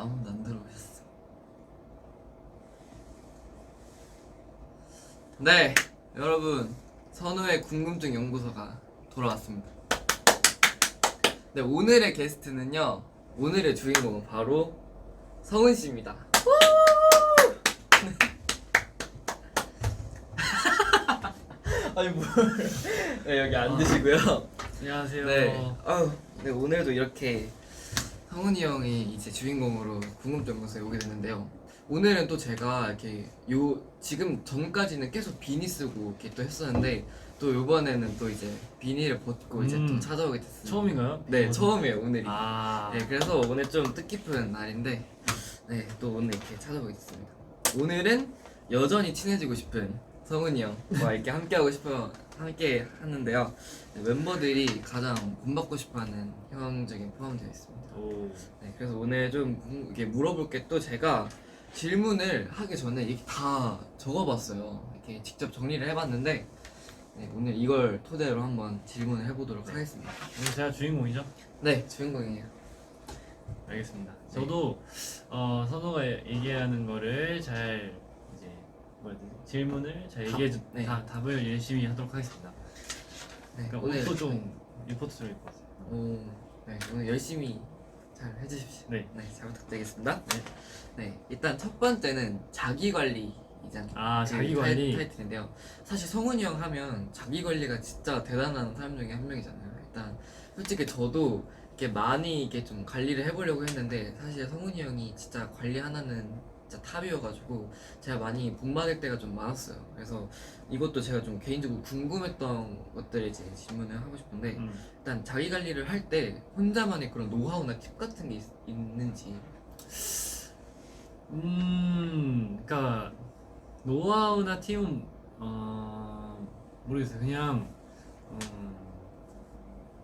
아무도 안 들어오셨어. 네, 여러분, 선우의 궁금증 연구소가 돌아왔습니다. 네, 오늘의 게스트는요, 오늘의 주인공은 바로 성은 씨입니다. 아니 뭘? 네, 여기 앉으시고요. 안녕하세요. 네, 네, 오늘도 이렇게 성훈이 형이 이제 주인공으로 궁금증 연구소에 오게 됐는데요. 오늘은 또 제가 이렇게 지금 전까지는 계속 비니 쓰고 이렇게 또 했었는데 또 이번에는 또 이제 비니를 벗고 이제 또 찾아오게 됐습니다. 처음인가요? 네, 처음이에요 오늘이. 네, 그래서 오늘 좀 뜻깊은 날인데 네, 또 오늘 이렇게 찾아오게 됐습니다. 오늘은 여전히 친해지고 싶은 성훈이 형과 이렇게 함께 하는데요. 네, 멤버들이 가장 본받고 싶어하는 형 중에 포함되어 있습니다. 네, 그래서 오늘 좀 이렇게 물어볼 게 또 제가 질문을 하기 전에 이렇게 다 적어봤어요. 이렇게 직접 정리를 해봤는데 네, 오늘 이걸 토대로 한번 질문을 해보도록 하겠습니다. 오늘 제가 주인공이죠? 네, 주인공이에요. 알겠습니다. 저도 선호가 얘기하는 거를 잘 이제 질문을 잘 네. 답을 열심히 하도록 하겠습니다. 네, 그러니까 오늘 옷도 좀 리포트처럼 입고 왔어요. 네, 오늘 열심히 잘 해주십시오. 네. 잘 부탁드리겠습니다. 네. 네, 일단 첫 번째는 자기 관리이잖아요. 자기 관리. 타이틀인데요. 사실 성훈이 형 하면 자기 관리가 진짜 대단한 사람 중에 한 명이잖아요. 일단 솔직히 저도 이렇게 많이 이렇게 좀 관리를 해보려고 했는데 사실 성훈이 형이 진짜 관리 하나는 진짜 탑이어가지고 제가 많이 본받을 때가 좀 많았어요. 그래서 이것도 제가 좀 개인적으로 궁금했던 것들을 이제 질문을 하고 싶은데 일단 자기 관리를 할 때 혼자만의 그런 노하우나 팁 같은 게 있는지. 그러니까 노하우나 팁은 모르겠어요. 그냥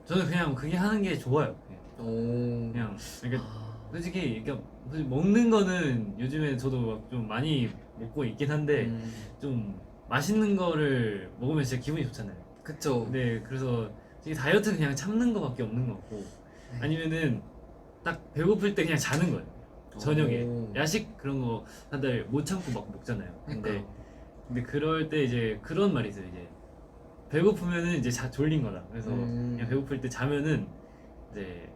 저는 그냥 그게 하는 게 좋아요. 그냥 그러니까 솔직히 먹는 거는 요즘에 저도 막 좀 많이 먹고 있긴 한데 좀 맛있는 거를 먹으면 진짜 기분이 좋잖아요. 그쵸. 네, 그래서 다이어트는 그냥 참는 거밖에 없는 것 같고 네. 아니면은 딱 배고플 때 그냥 자는 거예요. 저녁에 야식 그런 거 다들 못 참고 막 먹잖아요. 근데 그럴 때 이제 그런 말이 있어요. 이제 배고프면은 이제 졸린 거다. 그래서 그냥 배고플 때 자면은 이제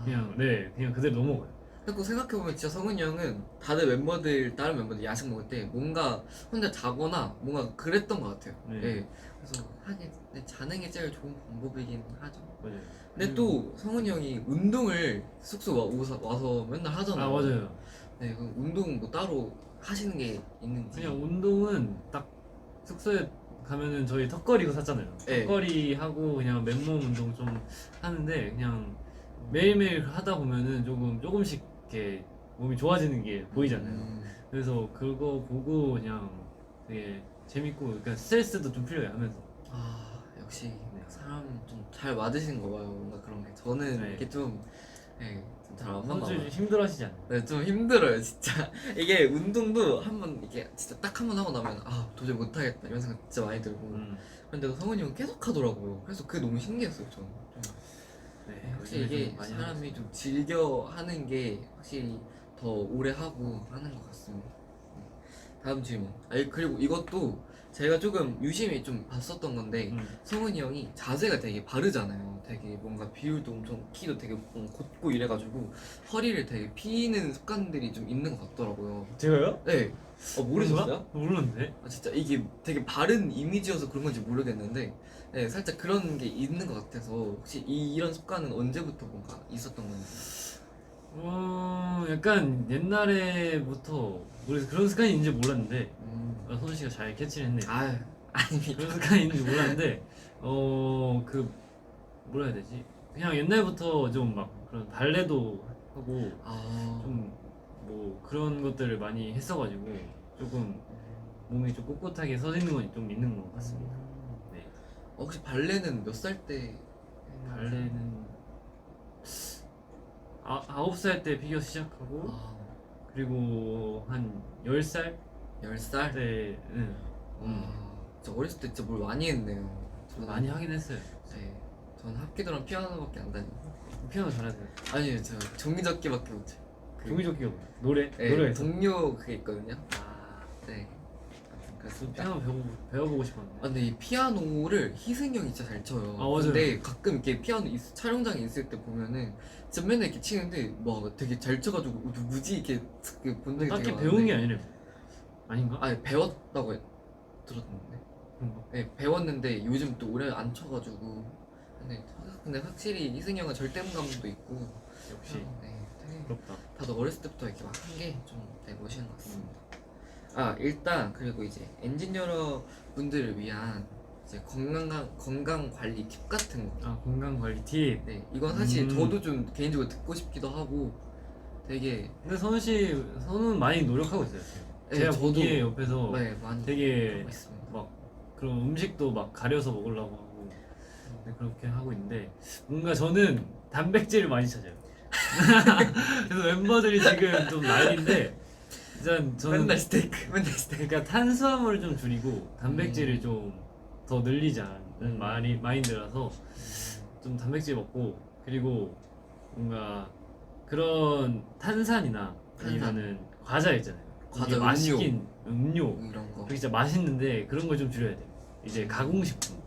그냥 그대로 넘어가요. 그리고 생각해보면 진짜 성훈이 형은 다른 멤버들 야식 먹을 때 뭔가 혼자 자거나 뭔가 그랬던 것 같아요. 네. 네. 그래서 하긴 자는 게 제일 좋은 방법이긴 하죠. 맞아요. 근데 또 성훈이 형이 운동을 숙소 와서 맨날 하잖아요. 맞아요. 네, 그럼 운동 뭐 따로 하시는 게 있는지. 그냥 운동은 딱 숙소에 가면은 저희 턱걸이 그거 샀잖아요. 네. 턱걸이 하고 그냥 맨몸 운동 좀 하는데 그냥 매일매일 하다 보면은 조금씩 이렇게 몸이 좋아지는 게 보이잖아요. 그래서 그거 보고 그냥 되게 재밌고 그러니까 스트레스도 좀 풀려요 하면서. 역시 사람 좀 잘 맞으신 거 봐요. 뭔가 그런 게 저는 네. 이렇게 좀 잘 안 맞나 선수 봐요. 힘들어하시지 않나요? 네, 좀 힘들어요 진짜. 이게 운동도 한번 이렇게 진짜 딱 한 번 하고 나면 도저히 못하겠다 이런 생각 진짜 많이 들고 근데 성훈이 형은 계속 하더라고요. 그래서 그게 너무 신기했어요 저는. 네, 확실히 이게 많이 사람이 좀 즐겨 하는 게 확실히 더 오래 하고 하는 것 같습니다. 다음 질문. 그리고 이것도 제가 조금 유심히 좀 봤었던 건데 성훈이 형이 자세가 되게 바르잖아요. 되게 뭔가 비율도 엄청 키도 되게 곧고 이래가지고 허리를 되게 피는 습관들이 좀 있는 것 같더라고요. 제가요? 네. 모르셨어요? 몰랐는데. 진짜 이게 되게 바른 이미지여서 그런 건지 모르겠는데 네, 살짝 그런 게 있는 것 같아서 혹시 이런 습관은 언제부터 뭔가 있었던 건지. 약간 옛날에부터 우리 그런 습관이 있는지 몰랐는데 선우 씨가 잘 캐치를 했네요. 아닙니다. 그런 습관이 있는지 몰랐는데 그 뭐라 해야 되지? 그냥 옛날부터 좀 막 그런 발레도 하고 좀 뭐 그런 것들을 많이 했어가지고 조금 몸이 좀 꼿꼿하게 서 있는 건 좀 있는 것 같습니다. 네. 혹시 발레는 몇 살 때? 발레는 9살 때 피겨 시작하고 그리고 한 10살 10살? 때 저 어렸을 때 진짜 뭘 많이 했네요. 많이 하긴 했어요. 네, 저는 합기도랑 피아노밖에 안 다니고. 피아노 잘하세요? 아니요, 저 종이접기밖에 못해요. 종이접기가 뭐야? 노래? 네, 노래 동료 그게 있거든요. 아, 네. 아무튼 저 그렇습니다. 피아노 배워보고 싶었는데. 아, 근데 이 피아노를 희승이 형이 진짜 잘 쳐요. 아, 맞아요. 근데 가끔 이렇게 피아노 촬영장에 있을 때 보면은 진짜 맨날 이렇게 치는데 막 되게 잘 쳐가지고 누구지 이렇게 본 적이 딱히 되게 배운 게 많은데. 아니래. 아닌가? 아니 배웠다고 들었는데. 그런가? 네, 배웠는데 요즘 또 오래 안 쳐가지고. 근데 확실히 희승이 형은 절대감도 있고. 역시 네, 되게 부럽다. 다들 어렸을 때부터 이렇게 막 한 게 좀 되게 멋있는 것 같습니다. 아, 일단 그리고 이제 엔지니어 분들을 위한 이제 건강 관리 팁 같은 거. 아, 건강 관리 팁. 네, 이건 사실 음. 저도 좀 개인적으로 듣고 싶기도 하고 되게 근데 선우는 많이 노력하고 있어요. 네, 제가 저도- 보기에 옆에서 네, 많이 되게 하고 있습니다. 막 그런 음식도 막 가려서 먹으려고 하고 네, 그렇게 하고 있는데 뭔가 저는 단백질을 많이 찾아요. 그래서 멤버들이 지금 좀 난리인데 일단 저는 맨날 스테이크, 맨날 스테이크. 그러니까 탄수화물을 좀 줄이고 단백질을 좀 더 늘리자는 음. 마인드라서 좀 단백질 먹고 그리고 뭔가 그런 탄산이나 아니면은 과자 있잖아요. 과자, 이게 맛있긴 음료 이런 거. 진짜 맛있는데 그런 걸 좀 줄여야 돼요. 이제 가공식품.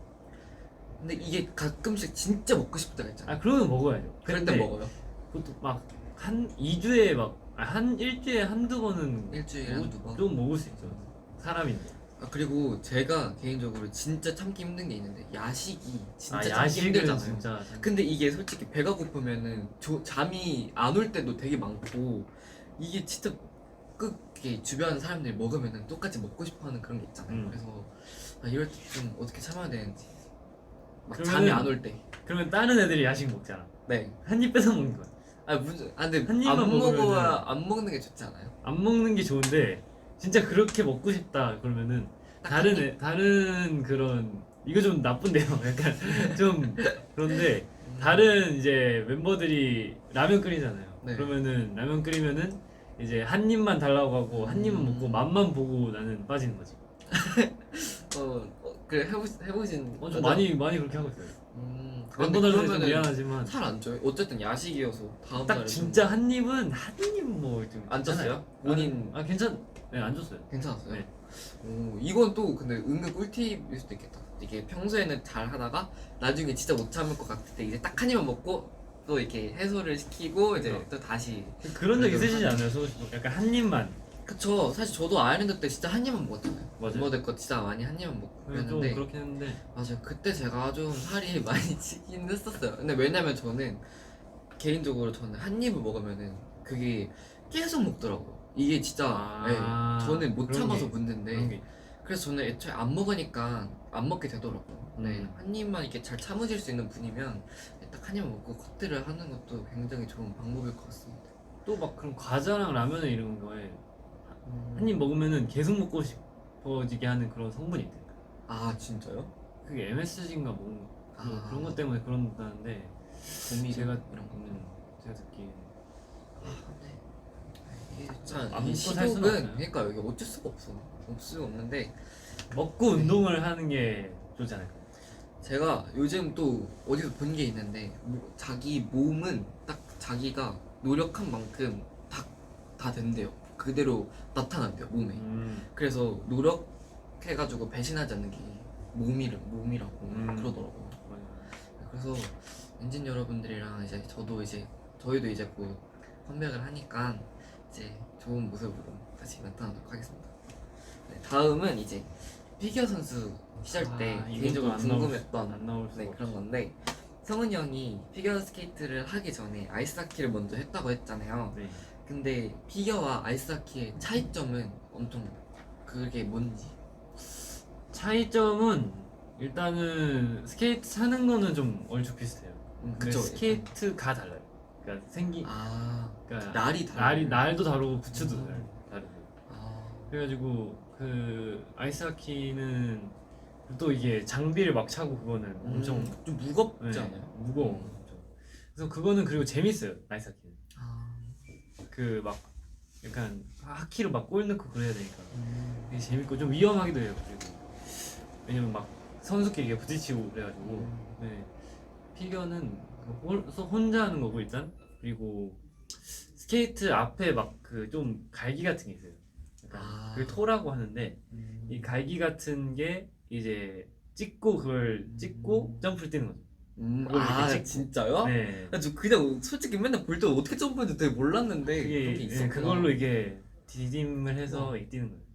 근데 이게 가끔씩 진짜 먹고 싶을 때가 있잖아요. 아 그러면 먹어야죠. 그럴 때 근데 먹어요. 그것도 막 한 2주에 한 일주일에 한두 번은 일주일에 한두 번. 좀 먹을 수 있죠. 사람인데. 아, 그리고 제가 개인적으로 진짜 참기 힘든 게 있는데 야식이 진짜 참기 야식은 힘들잖아요. 진짜 근데 이게 솔직히 배가 고프면은 잠이 안 올 때도 되게 많고 이게 진짜 이게 주변 사람들이 먹으면은 똑같이 먹고 싶어하는 그런 게 있잖아요. 그래서 이럴 때 좀 어떻게 참아야 되는지 막 잠이 그러면은- 안 올 때. 그러면 다른 애들이 야식 먹잖아. 네. 한 입 뺏어 먹는 거야. 근데 한 입만 안 먹어야 먹으면은- 안 먹는 게 좋지 않아요? 안 먹는 게 좋은데 진짜 그렇게 먹고 싶다 그러면은 딱 다른 그런 이거 좀 나쁜데요. 약간 좀 그런데 다른 이제 멤버들이 라면 끓이잖아요. 네. 그러면은 라면 끓이면은 이제 한 입만 달라고 하고 한 입만 먹고 맛만 보고 나는 빠지는 거지. 그래 해보신 좀 많이 그렇게 하고 있어요. 근데 멤버들한테 좀 그러면은 미안하지만 살 안 쪄요? 어쨌든 야식이어서 다음 딱 날에 진짜 한 입은 한 입 뭐좀 안 쪘어요? 본인 안 줬어요. 괜찮았어요? 네. 이건 또 근데 은근 꿀팁일 수도 있겠다. 이게 평소에는 잘 하다가 나중에 진짜 못 참을 것 같을 때 이제 딱 한 입만 먹고 또 이렇게 해소를 시키고 이제 또 다시. 그런 적 있으시지 않아요? 약간 한 입만. 그쵸. 사실 저도 아일랜드 때 진짜 한 입만 먹었잖아요. 맞아요. 멤버들 거 진짜 많이 한 입만 먹고 좀 그랬는데 그렇긴 했는데 맞아요. 그때 제가 좀 살이 많이 찌긴 했었어요. 근데 왜냐면 저는 개인적으로 저는 한 입을 먹으면은 그게 계속 먹더라고요. 이게 진짜 네, 저는 못 그런 참아서 게- 문제인데 그런 게 그래서 저는 애초에 안 먹으니까 안 먹게 되더라고요. 네, 음. 한 입만 이렇게 잘 참으실 수 있는 분이면 딱 한 입만 먹고 컷들을 하는 것도 굉장히 좋은 방법일 것 같습니다. 또 막 그런 과자랑 라면에 이런 거에 한 입 먹으면은 계속 먹고 싶어지게 하는 그런 성분이 있대요. 아 진짜요? 그게 MSG인가 뭐 그런 것 때문에 그런다는데 곰이 제가 이런 거. 제가 듣기에 이게 안 참 먹고 이 살 수는 시국은 없어요. 그러니까 여기 어쩔 수가 없는데 먹고 운동을 하는 게 좋지 않을까? 제가 요즘 또 어디서 본 게 있는데 자기 몸은 딱 자기가 노력한 만큼 다 된대요. 그대로 나타난대요 몸에. 그래서 노력해가지고 배신하지 않는 게 몸이라고 그러더라고요. 그래서 엔진 여러분들이랑 이제 저희도 이제 곧 컴백을 하니까 이제 좋은 모습으로 다시 나타나도록 하겠습니다. 네, 다음은 이제 피겨 선수 시절 때 이것도 개인적으로 안 궁금했던 안 나올 수가 네, 없어. 그런 건데 성은이 형이 피겨 스케이트를 하기 전에 아이스하키를 먼저 했다고 했잖아요. 네. 근데 피겨와 아이스하키의 차이점은 엄청 그게 뭔지. 차이점은 일단은 스케이트 차는 거는 좀 얼추 비슷해요. 근데 그쵸. 스케이트가 달라요. 그러니까 그러니까 날이 달라요. 날도 다르고 부츠도 다르고. 아, 그래가지고 그 아이스하키는 또 이게 장비를 막 차고 그거는 엄청 좀 무겁지 네, 않아요? 무거워. 엄청. 그래서 그거는 그리고 재밌어요 아이스하키는. 아, 그 막 약간 하키로 막 골 넣고 그래야 되니까 되게 재밌고 좀 위험하기도 해요. 그리고 왜냐면 막 선수끼리 이게 부딪히고 그래가지고 네. 피겨는 혼자 하는 거고 일단. 그리고 스케이트 앞에 막 그 좀 갈기 같은 게 있어요. 약간 그 토라고 하는데 이 갈기 같은 게 이제 그걸 찍고 점프를 뛰는 거죠. 그걸 이렇게 찍고. 진짜요? 네. 저 그냥 솔직히 맨날 볼 때 어떻게 점프하는지 되게 몰랐는데 그런 게 그게 있었구나. 그걸로 이게 디딤을 해서 이렇게 뛰는 거예요.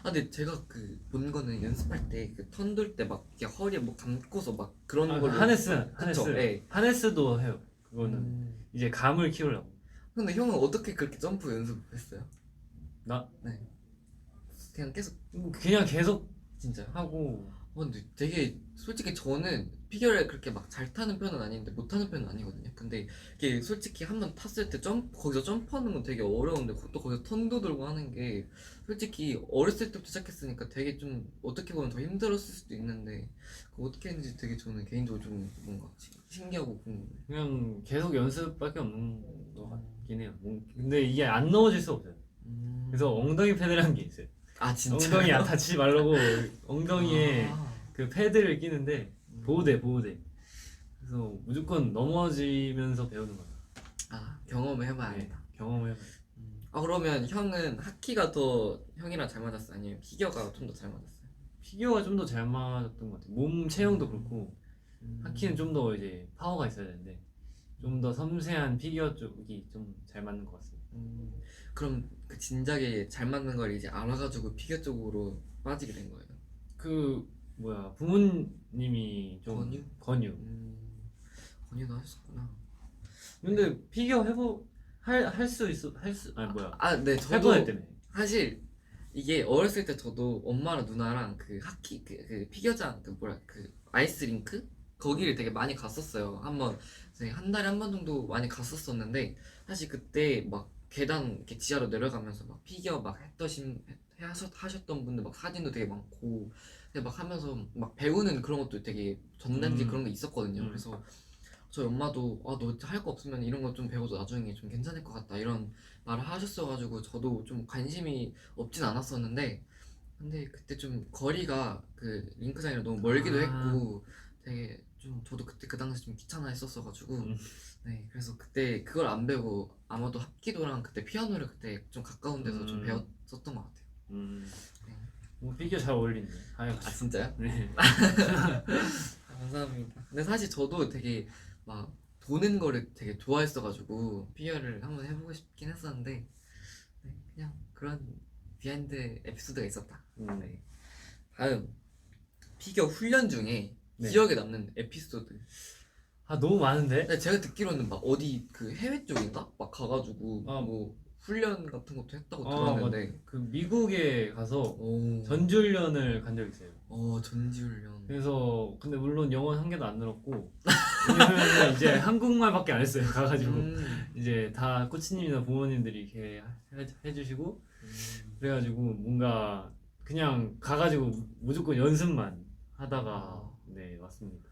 근데 제가 그 본 거는 연습할 때 그 턴 돌 때 막 이렇게 허리에 뭐 감고서 막 그런 걸로 하네스 네. 하네스도 해요. 그거는 이제 감을 키우려고. 근데 형은 어떻게 그렇게 점프 연습했어요? 나 네. 그냥 계속 그냥 계속 진짜요? 하고. 근데 되게 솔직히 저는 피겨를 그렇게 막 잘 타는 편은 아닌데 못 타는 편은 아니거든요. 근데 이게 솔직히 한번 탔을 때 거기서 점프하는 건 되게 어려운데 또 거기서 턴도 들고 하는 게 솔직히 어렸을 때부터 시작했으니까 되게 좀 어떻게 보면 더 힘들었을 수도 있는데 그거 어떻게 했는지 되게 저는 개인적으로 좀 뭔가 신기하고 궁금해요. 그냥 계속 연습밖에 없는 것 같긴 해요. 근데 이게 안 넣어질 수 없어요. 그래서 엉덩이 패드라는 게 있어요. 진짜 엉덩이 안 다치지 말라고 엉덩이에 그 패드를 끼는데 보호대. 그래서 무조건 넘어지면서 배우는 거예요. 경험을 해봐야겠다. 네, 경험을 해봐요. 그러면 형은 하키가 더 형이랑 잘 맞았어? 아니면 피겨가 좀 더 잘 맞았어요? 피겨가 좀 더 잘 맞았던 것 같아요. 몸 체형도 그렇고 하키는 좀 더 이제 파워가 있어야 되는데 좀 더 섬세한 피겨 쪽이 좀 잘 맞는 것 같습니다. 그럼 그 진작에 잘 맞는 걸 이제 알아가지고 피겨 쪽으로 빠지게 된 거예요? 부모님이 좀 권유. 권유도 하셨구나. 근데 피겨 네, 저도 해보야 때문에. 사실 이게 어렸을 때 저도 엄마랑 누나랑 그 하키 그 피겨장 그 아이스링크 거기를 되게 많이 갔었어요. 한 달에 한 번 정도 많이 갔었었는데 사실 그때 막 계단 이렇게 지하로 내려가면서 막 피겨 막 하셨던 분들 막 사진도 되게 많고 막 하면서 막 배우는 그런 것도 되게 전단지 그런 게 있었거든요. 그래서 저희 엄마도 너 할 거 없으면 이런 거 좀 배워도 나중에 좀 괜찮을 것 같다 이런 말을 하셨어가지고 저도 좀 관심이 없진 않았었는데 근데 그때 좀 거리가 그 링크장이랑 너무 멀기도 했고 되게 좀 저도 그때 그 당시 좀 귀찮아 했었어가지고 네 그래서 그때 그걸 안 배우고 아마도 합기도랑 그때 피아노를 그때 좀 가까운 데서 좀 배웠었던 것 같아요. 피겨 잘 어울리네. 진짜요? 네. 감사합니다. 근데 사실 저도 되게 막 도는 거를 되게 좋아했어가지고 피겨를 한번 해보고 싶긴 했었는데 네, 그냥 그런 비하인드 에피소드가 있었다. 네. 다음 피겨 훈련 중에 기억에 남는 에피소드. 너무 많은데? 네, 제가 듣기로는 막 어디 그 해외 쪽인가? 막 가가지고 뭐 훈련 같은 것도 했다고 들었는데 그 미국에 가서 전지훈련을 간 적이 있어요. 전지훈련. 그래서 근데 물론 영어는 한 개도 안 늘었고 왜냐면 이제 한국말밖에 안 했어요. 가가지고 이제 다 코치님이나 부모님들이 이렇게 해주시고 그래가지고 뭔가 그냥 가가지고 무조건 연습만 하다가 네 왔습니다.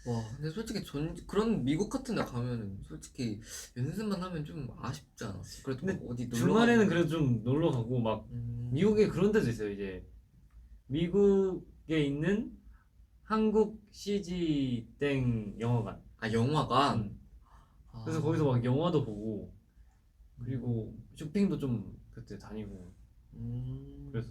와 근데 솔직히 그런 미국 같은 데 가면은 솔직히 연습만 하면 좀 아쉽지 않았어? 그래도 근데 막 어디 주말에는 그래도 좀 놀러 가고 막 미국에 그런 데도 있어요. 이제 미국에 있는 한국 CG 땡 영화관. 영화관? 그래서 거기서 막 영화도 보고 그리고 쇼핑도 좀 그때 다니고 그래서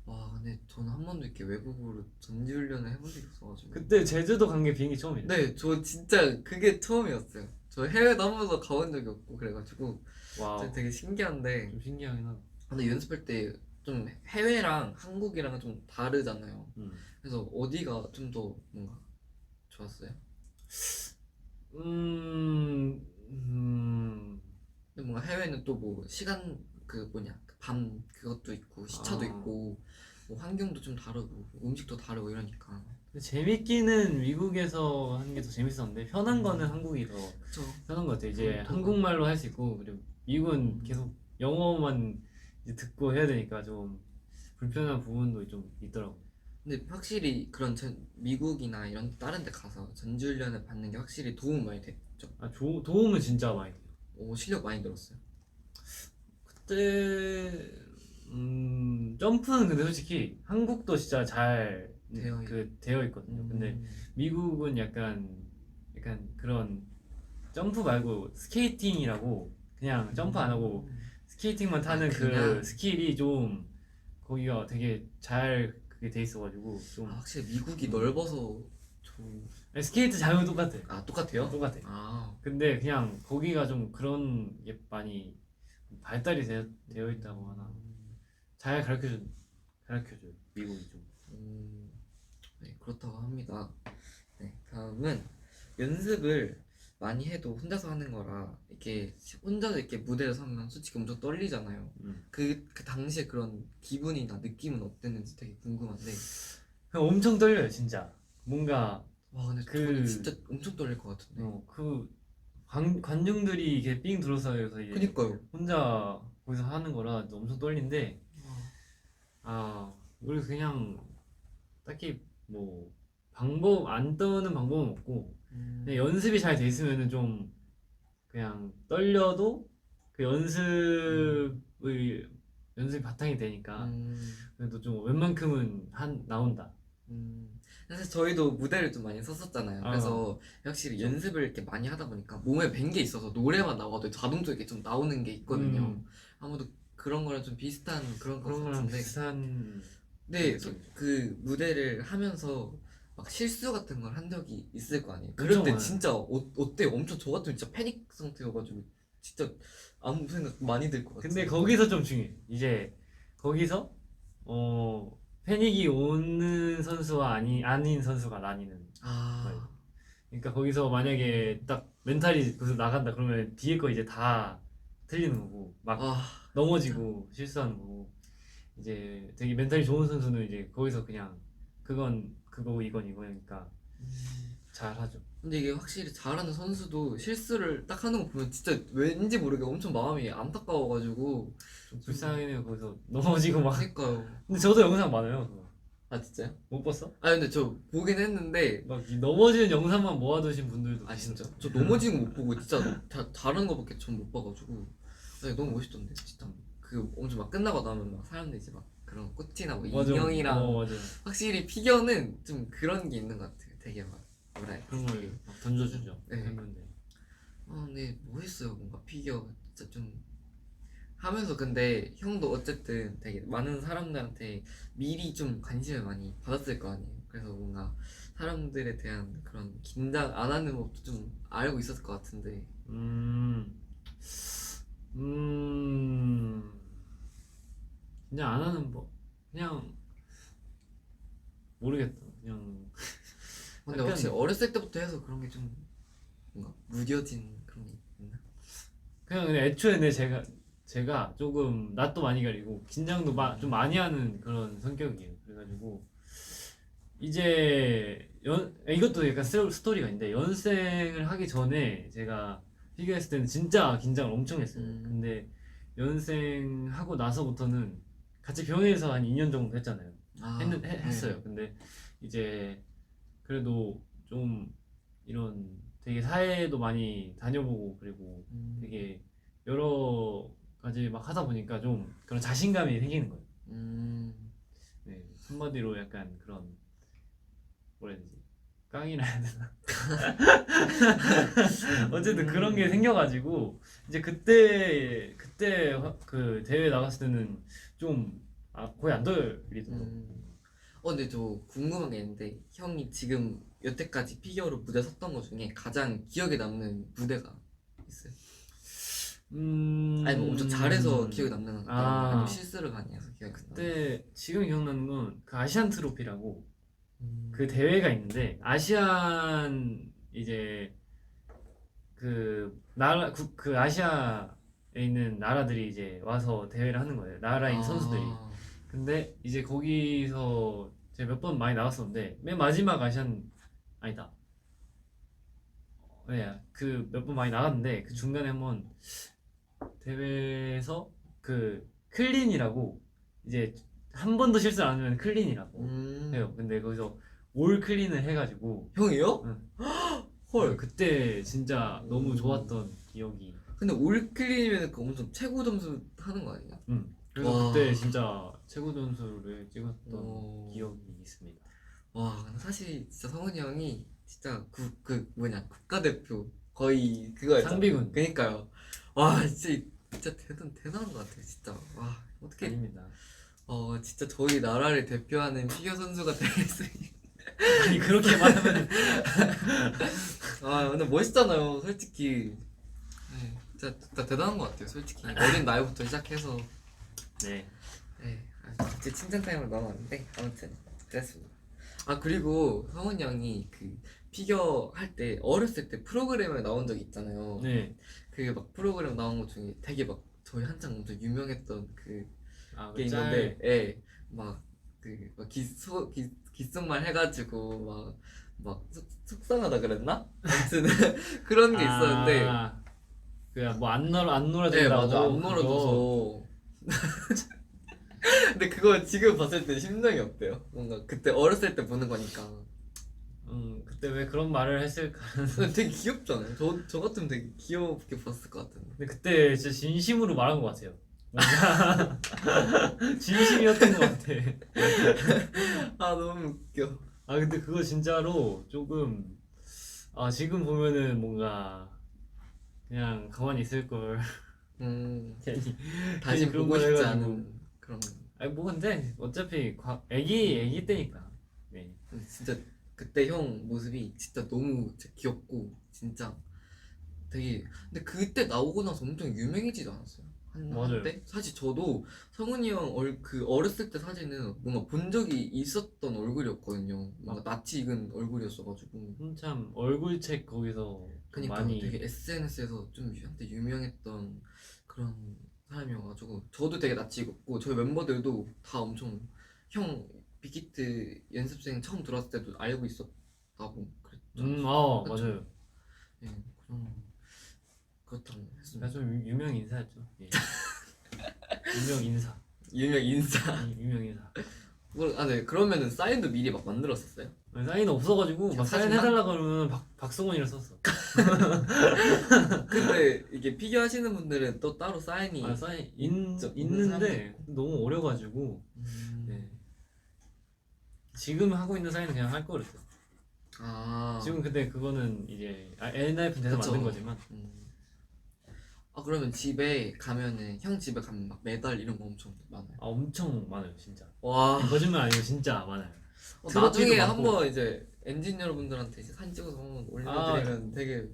와 근데 저는 한 번도 이렇게 외국으로 전지훈련을 해본 적이 없어가지고 그때 제주도 간 게 비행기 처음이에요. 네, 저 진짜 그게 처음이었어요. 저 해외도 한 번도 가본 적이 없고 그래가지고 와우. 되게 신기한데 좀 신기하긴 하다. 근데 연습할 때 좀 해외랑 한국이랑 좀 다르잖아요. 그래서 어디가 좀 더 뭔가 좋았어요? 근데 뭔가 해외는 또 뭐 시간 밤 그것도 있고 시차도 있고 뭐 환경도 좀 다르고 음식도 다르고 이러니까 재밌기는 미국에서 하는 게 더 재밌었는데 편한 거는 한국이 더 그쵸. 편한 것 같아요. 이제 한국말로 할 수 있고 그리고 미국은 계속 영어만 이제 듣고 해야 되니까 좀 불편한 부분도 좀 있더라고요. 근데 확실히 그런 미국이나 이런 다른 데 가서 전지훈련을 받는 게 확실히 도움 많이 됐죠. 도움은 진짜 많이 돼요. 실력 많이 늘었어요. 그때 점프는 근데 솔직히 한국도 진짜 잘 되어 있거든요. 근데 미국은 약간 약간 그런 점프 말고 스케이팅이라고 그냥 점프 안 하고 스케이팅만 타는 그냥? 그 스킬이 좀 거기가 되게 잘 그게 돼 있어가지고 좀 확실히 미국이 넓어서 좀... 아니, 스케이트 장면 똑같아. 똑같아요? 똑같아. 아, 근데 그냥 거기가 좀 그런 게 많이 발달이 되어 있다고 하나. 잘 가르쳐줘요. 미국이 좀. 네, 그렇다고 합니다. 네, 다음은 연습을 많이 해도 혼자서 하는 거라 이렇게 혼자서 이렇게 무대에 서면 솔직히 엄청 떨리잖아요. 그 당시에 그런 기분이나 느낌은 어땠는지 되게 궁금한데. 그냥 엄청 떨려요, 진짜. 뭔가 와, 근데 그- 저는 진짜 엄청 떨릴 것 같은데. 그 관중들이 이게 삥 둘러싸여서 이제 그니까요. 혼자 거기서 하는 거라 엄청 떨리는데 우리 그냥 딱히 뭐 방법 안 떠는 방법은 없고 그냥 연습이 잘 돼 있으면은 좀 그냥 떨려도 그 연습이 바탕이 되니까 그래도 좀 웬만큼은 나온다. 사실 저희도 무대를 좀 많이 섰었잖아요. 그래서 확실히 연습을 이렇게 많이 하다 보니까 몸에 밴 게 있어서 노래만 나와도 자동적으로 좀 나오는 게 있거든요. 아무도 그런 거랑 좀 비슷한 그런 것 그런 거랑 같은데. 비슷한. 네, 그 무대를 하면서 막 실수 같은 걸 한 적이 있을 거 아니에요. 그럴 엄청 때 많아요. 진짜 어때요? 엄청 저 같으면 진짜 패닉 상태여가지고 진짜 아무 생각 많이 들 것 같아요. 근데 거기서 좀 중요해. 이제 거기서 패닉이 오는 선수와 아닌 선수가 나뉘는 거예요. 그러니까 거기서 만약에 딱 멘탈이 거기서 나간다 그러면 뒤에 거 이제 다 틀리는 거고 막 넘어지고 실수하는 거고 이제 되게 멘탈이 좋은 선수는 이제 거기서 그냥 그건 그거고 이건 이거니까 잘하죠. 근데 이게 확실히 잘하는 선수도 실수를 딱 하는 거 보면 진짜 왠지 모르게 엄청 마음이 안타까워가지고 좀 불쌍하긴 해요. 거기서 넘어지고 막. 그러니까요. 근데 저도 영상 많아요. 그거. 아 진짜요? 못 봤어? 근데 저 보긴 했는데 막이 넘어지는 영상만 모아두신 분들도 진짜 계시더라고요. 저 넘어지는 거 못 보고 진짜 다른 거밖에 전 못 봐가지고 너무 멋있던데 진짜. 그 엄청 막 끝나고 나면 막 사람들이 이제 막 그런 꽃이나 뭐 맞아. 인형이랑 맞아. 확실히 피겨는 좀 그런 게 있는 것 같아요. 되게 막 뭐라 해야 그런 되지? 걸 막 던져주죠. 네. 팬분들. 근데 멋있어요. 뭔가 피겨 진짜 좀 하면서. 근데 형도 어쨌든 되게 많은 사람들한테 미리 좀 관심을 많이 받았을 거 아니에요. 그래서 뭔가 사람들에 대한 그런 긴장 안 하는 법도 좀 알고 있었을 것 같은데. 그냥 안 하는 법. 그냥 모르겠다. 그냥 근데 약간- 혹시 어렸을 때부터 해서 그런 게 좀 뭔가 무뎌진 그런 게 있나? 그냥 애초에 제가 조금 낯도 많이 가리고 긴장도 좀 많이 하는 그런 성격이에요. 그래가지고 이제 이것도 약간 스토리가 있는데 연생을 하기 전에 제가 피겨했을 때는 진짜 긴장을 엄청 했어요. 근데 연생하고 나서부터는 같이 병원에서 한 2년 정도 했잖아요. 했어요. 네. 근데 이제 그래도 좀 이런 되게 사회도 많이 다녀보고 그리고 되게 여러 가지 막 하다 보니까 좀 그런 자신감이 생기는 거예요. 네, 한마디로 약간 그런 뭐라 해야 되지? 깡이라 해야 되나? 어쨌든 그런 게 생겨가지고 이제 그때 그 대회 나갔을 때는 좀 거의 안 떨리더라고요. 근데 저 궁금한 게 있는데 형이 지금 여태까지 피겨로 무대 섰던 것 중에 가장 기억에 남는 무대가 있어요? 아니 뭐 엄청 잘해서 기억에 남는 건 아니면 실수를 많이 해서 기억에 남는 그때 지금 기억나는 건 그 아시안 트로피라고 그 대회가 있는데 아시안 이제 그 아시아에 있는 나라들이 이제 와서 대회를 하는 거예요. 나라인 선수들이. 근데 이제 거기서 제가 몇 번 많이 나갔었는데 맨 마지막 아니다. 네, 그 몇 번 많이 나갔는데 그 중간에 한번 대회에서 그 클린이라고 이제 한 번도 실수 안 하면 클린이라고 해요. 근데 거기서 올 클린을 해가지고 형이요? 응. 헐. 그때 진짜 너무 좋았던 기억이. 근데 올 클린이면 그 엄청 최고 점수 하는 거 아니에요? 응. 그래서 와. 그때 진짜 최고 점수를 찍었던 기억이 있습니다. 와, 근데 사실 진짜 성은이 형이 진짜 그 뭐냐 국가대표 거의 그거였죠. 상비군. 그니까요. 와 진짜 대단한 것 같아요 진짜. 와 어떻게 아닙니다. 진짜 저희 나라를 대표하는 피겨 선수가 되겠어요. 아니 그렇게 말하면 아 근데 멋있잖아요 솔직히. 네, 진짜 대단한 것 같아요 솔직히. 어린 나이부터 시작해서. 네. 네, 갑자기 칭찬 타임을 넘어왔는데 아무튼 그랬습니다. 아 그리고 성훈이 형이 그 피겨 할 때 어렸을 때 프로그램에 나온 적이 있잖아요. 네. 그 막 프로그램 나온 것 중에 되게 막 저희 한창 엄청 유명했던 그 아, 게임 건데, 예, 막그 귓속말 해가지고 막 속상하다 그랬나? 아무튼 그런 게 있었는데, 그냥 뭐안 놀아준다고. 네 맞아 안 놀아줘서. 근데 그거 지금 봤을 때 심정이 어때요? 뭔가 그때 어렸을 때 보는 거니까. 그때 왜 그런 말을 했을까? 근데 되게 귀엽잖아요. 저 같으면 되게 귀엽게 봤을 것 같은데. 근데 그때 진짜 진심으로 말한 것 같아요. 뭔가 진심이었던 것 같아. 아 너무 웃겨. 아 근데 그거 진짜로 조금 지금 보면은 뭔가 그냥 가만히 있을 걸. 괜히 다시 그런 보고 걸 싶지 해가지고. 않은 그런. 아니 뭐 근데 어차피 애기 때니까. 네. 진짜 그때 형 모습이 진짜 너무 진짜 귀엽고 진짜 되게. 근데 그때 나오고 나서 엄청 유명해지지 않았어요? 맞아요. 한때? 사실 저도 성훈이 형 그 어렸을 때 사진은 뭔가 본 적이 있었던 얼굴이었거든요. 뭔가 낯이 익은 얼굴이었어가지고. 한참 얼굴책 거기서 그니까 많이 되게 SNS에서 좀 한때 유명했던 그런 사람이어가지고 저도 되게 낯이 익었고 저희 멤버들도 다 엄청 형 빅히트 연습생 처음 들어왔을 때도 알고 있었다고 그랬죠. 그쵸? 맞아요. 예, 그렇다고 제가 했습니다. 좀 유명 인사였죠. 예. 유명 인사. 유명 인사. 유명 인사. 네. 그러면은 사인도 미리 막 만들었었어요? 사인 없어가지고 막 사인 사진만? 해달라 그러면 박승원이라 썼어. 근데 이게 피겨 하시는 분들은 또 따로 사인이 사인 있는 있는데 너무 어려가지고. 음. 네. 지금 하고 있는 사인은 그냥 할 걸 그랬어. 지금 근데 그거는 이제 엔하이픈 돼서 그쵸. 만든 거지만. 그러면 집에 가면은 형 집에 가면 막 메달 이런 거 엄청 많아요. 엄청 많아요 진짜. 와. 거짓말 아니고 진짜 많아요. 나중에 많고. 한번 이제 엔진 여러분들한테 이제 사진 찍어서 한번 올려드리면 되게.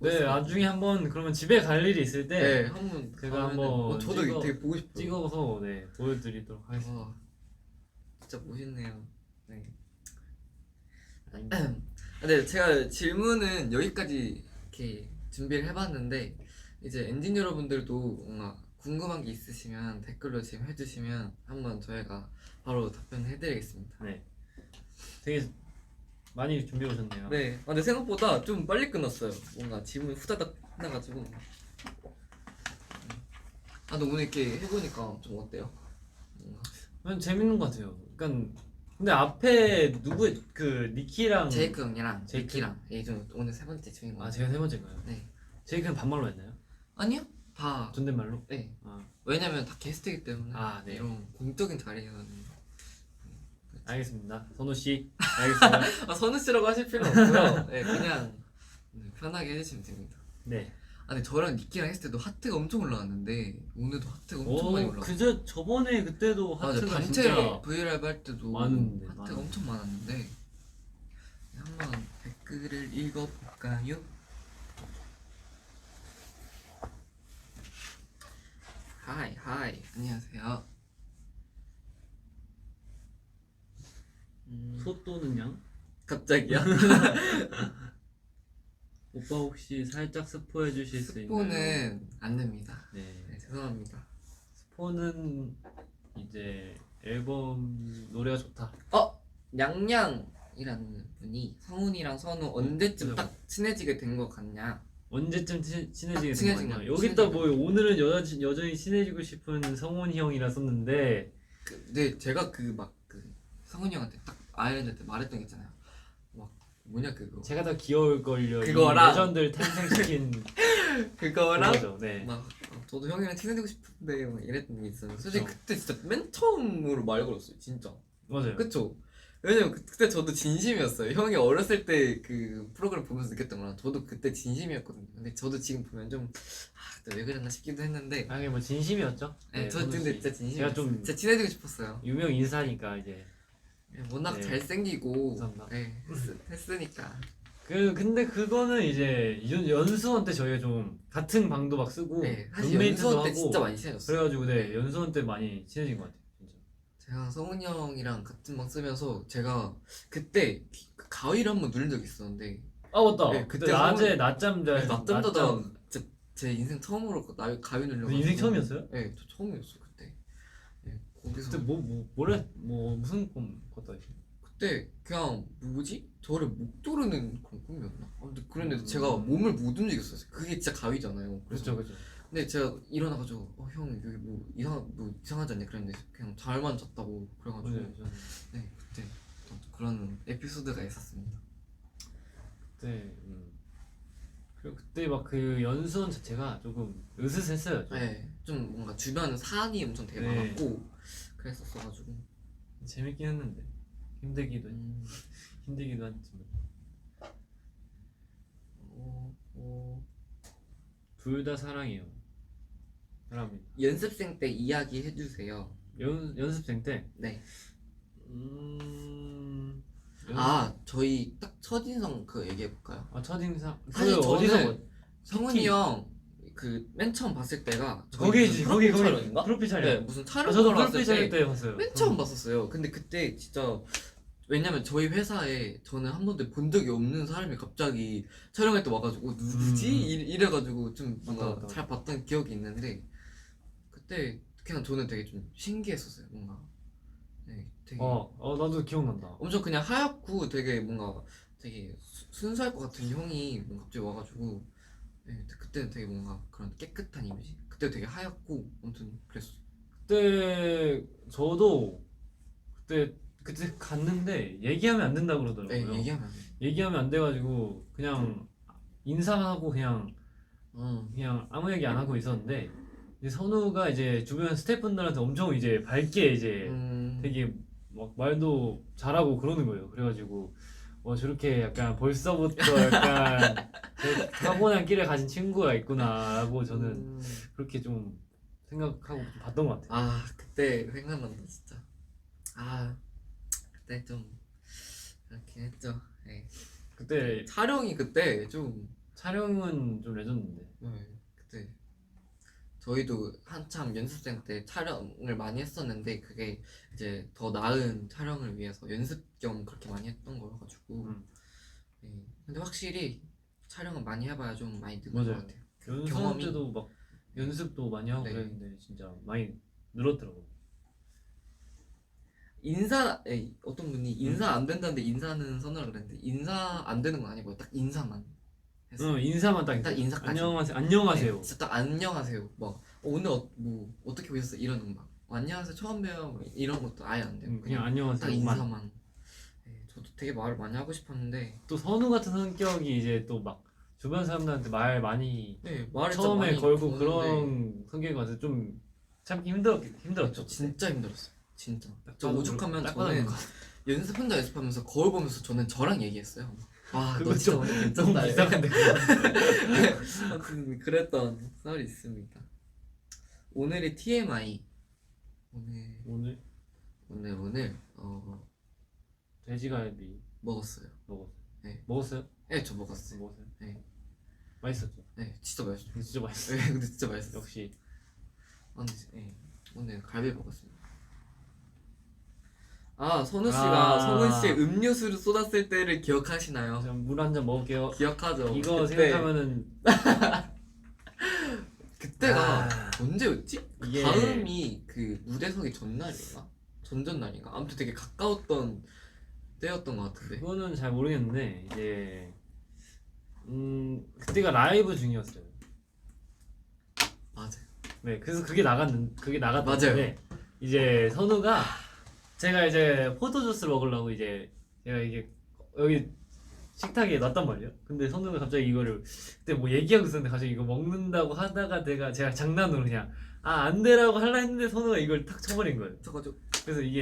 네, 나중에 한번 그러면 집에 갈 일이 있을 때 네, 한번 제가 한번 저도 되게 보고 싶어요. 찍어서 네 보여드리도록 하겠습니다. 와, 진짜 멋있네요. 네. 아닙니다. 네, 제가 질문은 여기까지 이렇게 준비를 해봤는데 이제 엔진 여러분들도 뭔가 궁금한 게 있으시면 댓글로 지금 해주시면 한번 저희가 바로 답변해드리겠습니다. 네, 되게 많이 준비해 오셨네요. 네, 근데 생각보다 좀 빨리 끝났어요. 뭔가 질문 후다닥 끝나가지고. 근데 오늘 이렇게 해보니까 좀 어때요? 그냥 재밌는 것 같아요. 그러니까 근데 앞에 누구 그 니키랑 제이크 형이랑 제이크? 제이키랑 좀 오늘 세 번째 주인공. 제가 세 번째인가요? 네. 제이크는 반말로 했나요? 아니요, 다. 존댓말로? 네. 아, 왜냐면 다 게스트이기 때문에. 네. 이런 공적인 자리에서는. 알겠습니다. 선우 씨, 알겠어요. 선우 씨라고 하실 필요 없고요. 네, 그냥 편하게 해주시면 됩니다. 네. 근데 저랑 니키랑 했을 때도 하트가 엄청 올라왔는데 오늘도 하트가 엄청 많이 올라왔어요. 그저 저번에 그때도 맞아, 하트가 단체 진짜 브이라이브 할 때도 많은데, 하트가 많은데. 엄청 많았는데 한번 댓글을 읽어볼까요? 하이 안녕하세요. 소또는 양? 갑자기요? 오빠 혹시 살짝 스포해 주실 수 있나요? 스포는 안 됩니다. 네. 네, 죄송합니다. 스포는 이제 앨범 노래가 좋다. 냥냥이라는 분이 성훈이랑 선우 언제쯤 딱 친해지게 된 것 같냐? 언제쯤 친해지게 친해진 된 거냐? 거야, 여기다 친해진 뭐 오늘은 여전히 친해지고 싶은 성훈이 형이라 썼는데 네, 제가 성훈이 형한테 딱 아일랜드 때 말했던 게 있잖아요. 막 뭐냐 그거. 제가 더 귀여울 걸요. 그거랑- 이 레전드를 탄생시킨 그거랑 그거죠. 네. 막 저도 형이랑 친해지고 싶은데 막 이랬던 게 있어요. 솔직히 그쵸. 그때 진짜 맨 처음으로 말 걸었어요, 진짜. 맞아요. 그쵸? 왜냐면 그때 저도 진심이었어요. 형이 어렸을 때 그 프로그램 보면서 느꼈던 거랑 저도 그때 진심이었거든요. 근데 저도 지금 보면 좀 그때 왜 그랬나 싶기도 했는데. 아니 뭐 진심이었죠. 네, 저 선우 근데 씨. 진짜 진심이었어요. 제가 좀 진짜 친해지고 싶었어요. 유명 인사니까 이제. 워낙 네. 잘생기고 감사합니다. 네, 했으니까. 근데 그거는 이제 연수원 때 저희가 좀 같은 방도 막 쓰고 네, 사실 룸메이트도 연수원 때 하고 진짜 많이 친해졌어요. 그래가지고 네 연수원 때 많이 친해진 것 같아요. 진짜. 제가 성훈이 형이랑 같은 방 쓰면서 제가 그때 그 가위를 한번 누른 적이 있었는데 아 맞다. 네, 그때 그때 낮에 낮잠 자. 낮잠 자다가 진짜 제 인생 처음으로 가위 누려가지고. 인생 처음이었어요? 네, 저 처음이었어요 그때. 네, 거기서 그때 무슨 꿈 꿨다 했지? 그때 그냥 뭐지? 저를 목 조르는 그런 꿈이었나? 아무튼 그랬는데 음. 제가 몸을 못 움직였어요. 그게 진짜 가위잖아요. 그래서 그렇죠. 근데 제가 일어나가지고 형 여기 뭐 이상하지 않냐 그랬는데 그냥 잘만 잤다고 그래가지고 네, 저는 네 그때 또 그런 에피소드가 있었습니다. 그때 그리고 그때 막 그 연수원 자체가 조금 으스스했어요. 좀. 네, 좀 뭔가 주변 산이 엄청 되게 네. 많았고 그랬었어가지고 재밌긴 했는데 힘들기도 음, 힘들기도 했지만 둘 다 사랑해요. 사랑합니다. 연습생 때 이야기 해주세요. 연습생 때 네. 연- 저희 딱 첫인상 그 얘기해 볼까요? 첫인상 사실 그 저는 어디서 성훈이 형 그 맨 처음 봤을 때가 저희 거기지 무슨 거기 프로필 촬영인가? 프로필 촬영. 네, 무슨 촬영 저도 보러 프로필 왔을 촬영 때 때 봤어요. 맨 처음 봤었어요. 근데 그때 진짜 왜냐면 저희 회사에 저는 한 번도 본 적이 없는 사람이 갑자기 촬영할 때 와가지고 누구지? 이래가지고 좀 뭔가 맞다. 잘 봤던 기억이 있는데 그때 그냥 저는 되게 좀 신기했었어요. 뭔가 네, 되게 나도 기억난다. 엄청 그냥 하얗고 되게 뭔가 되게 순수할 것 같은 형이 뭔가 갑자기 와가지고 네, 그때는 되게 뭔가 그런 깨끗한 이미지. 그때 되게 하얗고 아무튼 그랬어. 그때 저도 그때 갔는데 얘기하면 안 된다 네, 그러더라고요. 얘기하면 안 돼. 얘기하면 안 돼가지고 그냥 인사만 하고 그냥 아무 얘기 안 하고 있었는데 이제 선우가 이제 주변 스태프분들한테 엄청 이제 밝게 이제 되게 막 말도 잘하고 그러는 거예요. 그래가지고 저렇게 약간 벌써부터 약간 타고난 끼를 가진 친구가 있구나라고 저는 그렇게 좀 생각하고 좀 봤던 것 같아요. 그때 생각난다 진짜. 그때 좀 그렇긴 했죠. 네. 그때 촬영이 그때 좀 촬영은 좀 레전드인데. 그때 저희도 한참 연습생 때 촬영을 많이 했었는데 그게 이제 더 나은 촬영을 위해서 연습 겸 그렇게 많이 했던 거여가지고 네. 근데 확실히 촬영은 많이 해봐야 좀 많이 느는 것 같아요. 연습 때도 막 연습도 많이 하고 네. 그랬는데 진짜 많이 늘었더라고요. 어떤 분이 인사 안 된다는데 인사는 선호라 그랬는데 인사 안 되는 건 아니고요. 딱 인사만 했어요. 인사만 딱 인사까지. 안녕하세요. 네, 진짜 딱 안녕하세요. 막 오늘 뭐 어떻게 보셨어요? 이러는 막 안녕하세요 처음 봬요 뭐 이런 것도 아예 안 돼요. 그냥 안녕하세요. 딱 인사만. 네, 저도 되게 말을 많이 하고 싶었는데 또 선우 같은 성격이 이제 또 막 주변 사람들한테 말 많이 말을 처음에 많이 걸고 거는데 그런 성격이 가서 좀 참기 힘들었죠. 저 진짜 힘들었어요. 진짜. 저 봐도 오죽하면 딱 저는 봐도 혼자 연습하면서 거울 보면서 저는 저랑 얘기했어요. 그거 너 진짜 좀 오늘 너무 괜찮다. 이상한데. 아무튼 그랬던 썰이 있습니다. 오늘의 TMI. 오늘 돼지갈비 먹었어요. 네. 먹었어요? 네, 저 먹었어요. 네. 맛있었죠. 네, 진짜 맛있어요. 진짜 맛있어. 네, 근데 진짜 맛있어요. 역시 오늘 갈비 먹었습니다. 선우 씨가 성훈 씨의 음료수를 쏟았을 때를 기억하시나요? 물 한 잔 먹을게요. 기억하죠. 이거 그때, 생각하면은 그때가 언제였지? 이게- 다음이 그 무대석이 전날인가? 전전날인가? 아무튼 되게 가까웠던 때였던 것 같은데. 그거는 잘 모르겠는데 이제 그때가 라이브 중이었어요. 맞아요. 네, 그래서 그게 맞아요. 나갔는데 이제 선우가 제가 이제 포도주스를 먹으려고 이제 제가 이게 여기 식탁에 놨단 말이에요. 근데 선우가 갑자기 이거를 그때 뭐 얘기하고 있었는데 갑자기 이거 먹는다고 하다가 제가 장난으로 그냥 안 되라고 하려 했는데 선우가 이걸 탁 쳐버린 거예요. 저가지고 그래서 이게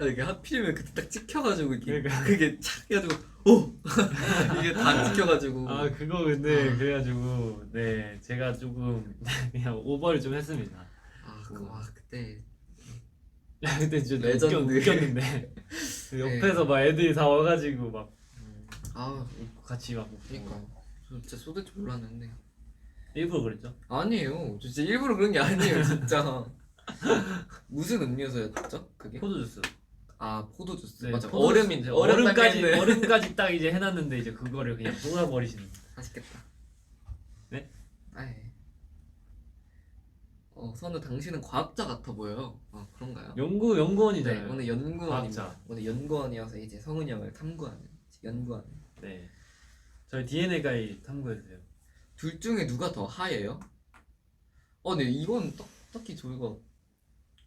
이게 하필이면 그때 딱 찍혀가지고 이게 그러니까. 그게 착 해가지고 오 이게 다 찍혀가지고 아 그거 근데 아. 그래가지고 네 제가 조금 그냥 오버를 좀 했습니다. 그때 그때 진짜 레전드. 웃겼는데 그 옆에서 막 애들이 다 와가지고 막 아 같이 막 웃고. 그러니까 저 진짜 쏟을 줄 몰랐는데 일부러 그랬죠? 아니에요. 저 진짜 일부러 그런 게 아니에요 진짜. 무슨 음료수였죠 그게? 포도주스. 아 포도주스 네, 맞아. 포도주스. 얼음인데 얼음까지 얼음까지 딱 이제 해놨는데 이제 그거를 그냥 쏟아버리시는. 맛있겠다. 네? 아이. 선우 당신은 과학자 같아 보여요. 그런가요? 연구원이잖아요. 네, 오늘 연구원입니다. 과학자. 오늘 연구원이어서 이제 성훈이 형을 탐구하는 연구원. 네. 저희 DNA 가이 탐구해주세요. 둘 중에 누가 더 하얘요? 네 이건 딱히 저희가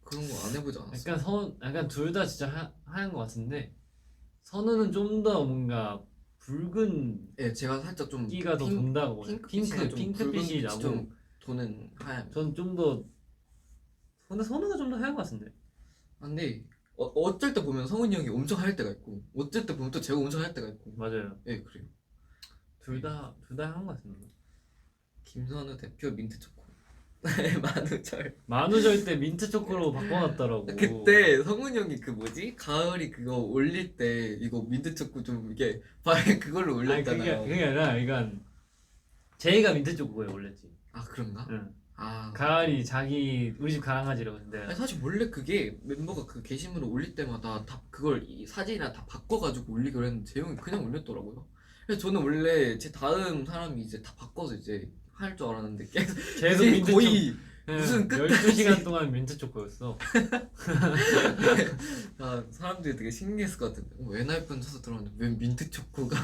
그런 거 안 해보지 않았어요? 약간 둘 다 진짜 하얀 것 같은데 선우는 좀 더 뭔가 붉은 네, 제가 살짝 좀 끼가 더 돈다고 핑크빛이 나고 좀 도는 하얀. 전 좀 더 근데 선우가 좀 더 하얀 것 같은데. 근데 어쩔 때 보면 성훈이 형이 엄청 하얄 때가 있고 어쩔 때 보면 또 제가 엄청 하얄 때가 있고. 맞아요. 네 그래요. 둘 다 하얀 것 같습니다. 김선우 대표 민트 초코. 만우절. 만우절 때 민트 초코로 바꿔놨더라고. 그때 성훈이 형이 그 뭐지? 가을이 그거 올릴 때 이거 민트 초코 좀 이게 발에 그걸로 아니 올렸잖아요. 그게 아니라 그러니까 제이가 민트 초코에 올렸지. 그런가? 응. 아 가을이 우리 집 강아지라고 근데 아니, 사실 원래 그게 멤버가 그 게시물을 올릴 때마다 다 그걸 이 사진이나 다 바꿔가지고 올리기로 했는데 재영이 그냥 올렸더라고요. 그래서 저는 원래 제 다음 사람이 이제 다 바꿔서 이제 할 줄 알았는데 계속 이제 민트 거의 응, 무슨 끝까지 12시간 동안 민트 초코였어. 사람들이 되게 신기했을 것 같은데 엔하이픈 쳐서 들어왔는데 왜 민트 초코가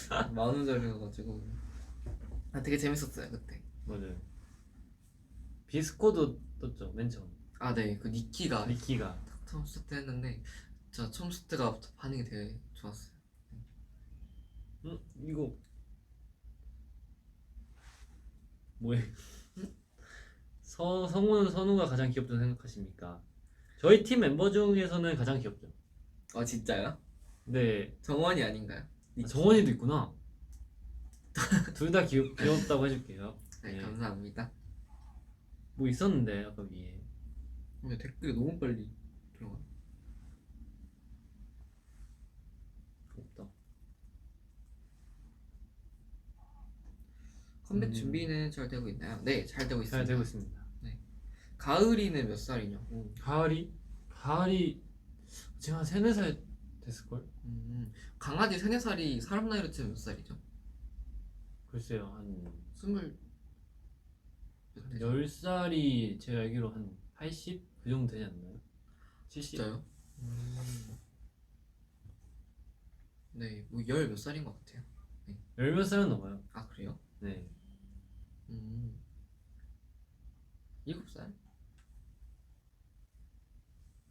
10,000원짜리여가지고 되게 재밌었어요 그때. 맞아요. 비스코도 떴죠 맨 처음. 네 그 니키가 니키가 처음 스타트 했는데 저 처음 스타트가 반응이 되게 좋았어요. 이거 뭐예요? 선우가 가장 귀엽다고 생각하십니까? 저희 팀 멤버 중에서는 가장 귀엽죠. 진짜요? 네. 정원이 아닌가요? 니키. 정원이도 있구나. 둘 다 귀엽다고 해줄게요. 네, 네. 감사합니다. 뭐 있었는데 아까 위에. 근데 댓글이 너무 빨리 들어가. 없다. 컴백 준비는 잘 되고 있나요? 네, 잘 되고 있습니다. 잘 되고 있습니다. 가을이는 몇 살이냐고. 가을이 지금 한 3, 4살 됐을걸? 강아지 3, 4살이 사람 나이로 치면 몇 살이죠? 글쎄요 한 20 10살이 제가 알기로 한 80? 그 정도 되지 않나요? 70? 진짜요? 네, 뭐 10 몇 살인 것 같아요. 열 몇 살은 넘어요. 그래요? 네. 7살?